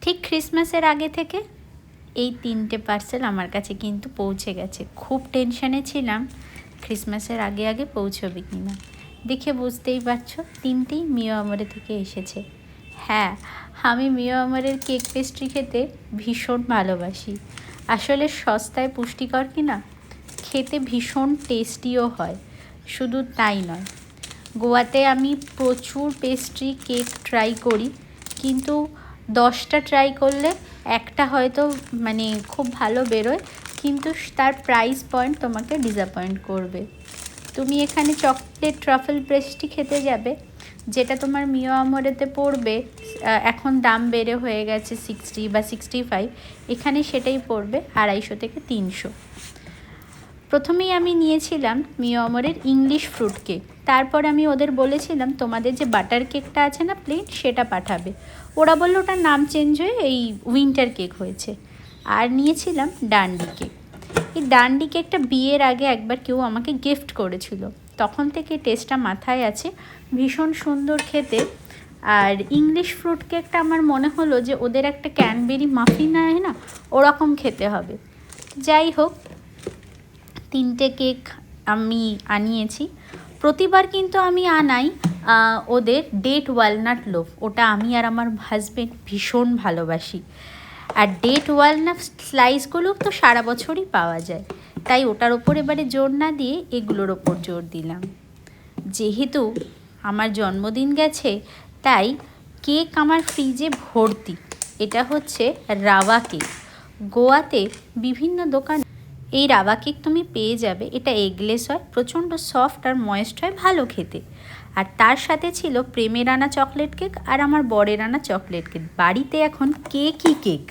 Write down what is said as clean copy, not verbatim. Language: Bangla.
ঠিক ক্রিসমাসের আগে থেকে এই 3টে পার্সেল আমার কাছে কিন্তু পৌঁছে গেছে। খুব টেনশানে ছিলাম ক্রিসমাসের আগে আগে পৌঁছবে কি না। দেখে বুঝতেই পারছো 3টেই মিও আমরে থেকে এসেছে। হ্যাঁ, আমি মিও আমরের কেক পেস্ট্রি খেতে ভীষণ ভালোবাসি। আসলে সস্তায় পুষ্টিকর কি না, খেতে ভীষণ টেস্টিও হয়। শুধু তাই নয়, গোয়াতে আমি প্রচুর পেস্ট্রি কেক ট্রাই করি, কিন্তু 10টা ট্রাই করলে একটা হয়তো খুব ভালো বেরোয়, কিন্তু তার প্রাইস পয়েন্ট তোমাকে ডিসঅ্যাপয়েন্ট করবে। তুমি এখানে চকলেট ট্রাফেল পেস্ট্রি খেতে যাবে, যেটা তোমার মিও আমরেতে পড়বে, এখন দাম বেড়ে হয়ে গেছে 60 বা 65, এখানে সেটাই পড়বে 250 থেকে 300। প্রথমেই আমি নিয়েছিলাম মিও আমরের ইংলিশ ফ্রুট কেক। তারপর আমি ওদের বলেছিলাম তোমাদের যে বাটার কেকটা আছে না প্লেন, সেটা পাঠাবে। ওরা বললো ওটার নাম চেঞ্জ হয়ে এই উইন্টার কেক হয়েছে। আর নিয়েছিলাম ডান্ডি কেক। এই ডান্ডি কেকটা বিয়ের আগে একবার কেউ আমাকে গিফট করেছিল, তখন থেকে টেস্টটা মাথায় আছে, ভীষণ সুন্দর খেতে। আর ইংলিশ ফ্রুট কেকটা আমার মনে হলো যে ওদের একটা ক্যানবেরি মাফিন হয় না, ওরকম খেতে হবে। যাই হোক, 3টে কেক আমি আনিয়েছি। প্রতিবার কিন্তু আমি আনাই ওদের ডেট ওয়ালনাট লোফ, ওটা আমি আর আমার হাজব্যান্ড ভীষণ ভালোবাসি। আর ডেট ওয়ালনাট স্লাইসগুলো তো সারা বছরই পাওয়া যায়, তাই ওটার ওপর এবারে জোর না দিয়ে এগুলোর ওপর জোর দিলাম। যেহেতু আমার জন্মদিন গেছে, তাই কেক আমার ফ্রিজে ভর্তি। এটা হচ্ছে রাভা কেক। গোয়াতে বিভিন্ন দোকান এই রাভা কেক তুমি পেয়ে যাবে। এটা এগলেস হয়, প্রচণ্ড সফট আর ময়েস্ট হয়, ভালো খেতে। আর তার সাথে ছিল প্রেমের আনা চকলেট কেক আর আমার বরের আনা চকলেট কেক। বাড়িতে এখন কেকই কেক।